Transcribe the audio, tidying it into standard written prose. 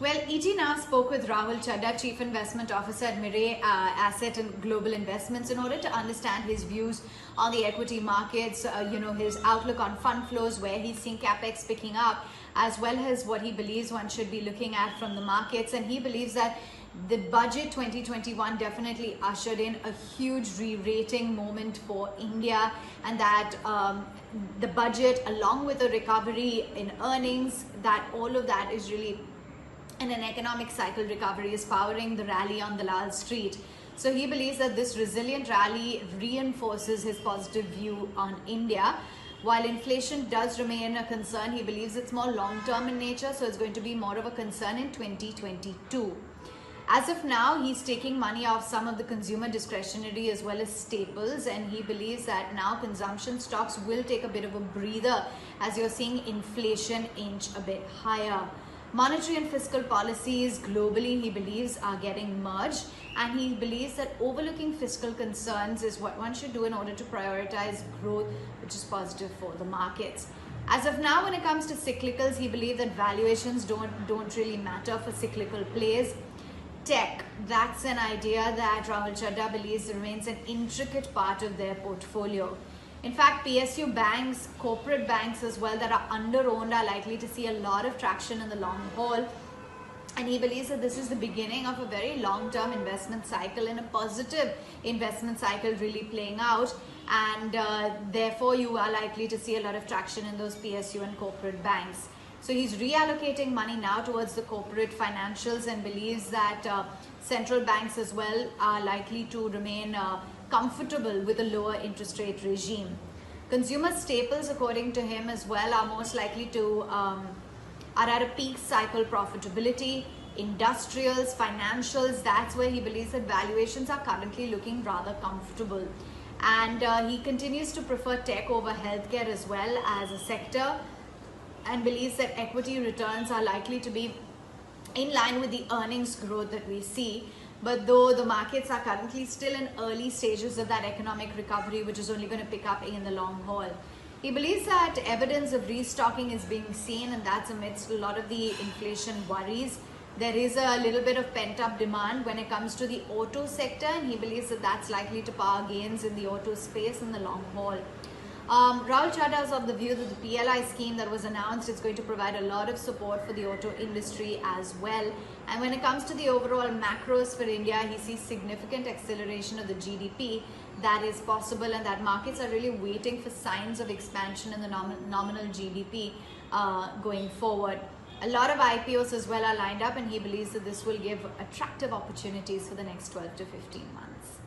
Well, ET now spoke with Rahul Chadha, Chief Investment Officer at Mirae Asset and Global Investments, in order to understand his views on the equity markets, his outlook on fund flows, where he's seeing capex picking up, as well as what he believes one should be looking at from the markets. And he believes that the budget 2021 definitely ushered in a huge re-rating moment for India, and that the budget, along with a recovery in earnings, that all of that is really, and an economic cycle recovery, is powering the rally on Dalal Street. So he believes that this resilient rally reinforces his positive view on India. While inflation does remain a concern, he believes it's more long-term in nature, so it's going to be more of a concern in 2022. As of now, he's taking money off some of the consumer discretionary as well as staples, and he believes that now consumption stocks will take a bit of a breather as you're seeing inflation inch a bit higher. Monetary and fiscal policies globally, he believes, are getting merged, and he believes that overlooking fiscal concerns is what one should do in order to prioritize growth, which is positive for the markets. As of now, when it comes to cyclicals, he believes that valuations don't really matter for cyclical plays. Tech, that's an idea that Rahul Chadha believes remains an intricate part of their portfolio. In fact, PSU banks, corporate banks as well, that are under-owned are likely to see a lot of traction in the long haul. And he believes that this is the beginning of a very long-term investment cycle, and a positive investment cycle really playing out. And therefore, you are likely to see a lot of traction in those PSU and corporate banks. So he's reallocating money now towards the corporate financials, and believes that central banks as well are likely to remain comfortable with a lower interest rate regime. Consumer staples, according to him as well, are most likely to are at a peak cycle profitability. Industrials, financials, that's where he believes that valuations are currently looking rather comfortable. And he continues to prefer tech over healthcare as well as a sector, and believes that equity returns are likely to be in line with the earnings growth that we see. But though the markets are currently still in early stages of that economic recovery, which is only going to pick up in the long haul. He believes that evidence of restocking is being seen, and that's amidst a lot of the inflation worries. There is a little bit of pent-up demand when it comes to the auto sector, and he believes that that's likely to power gains in the auto space in the long haul. Rahul Chadha is of the view that the PLI scheme that was announced is going to provide a lot of support for the auto industry as well. And when it comes to the overall macros for India, he sees significant acceleration of the GDP that is possible, and that markets are really waiting for signs of expansion in the nominal GDP going forward. A lot of IPOs as well are lined up, and he believes that this will give attractive opportunities for the next 12 to 15 months.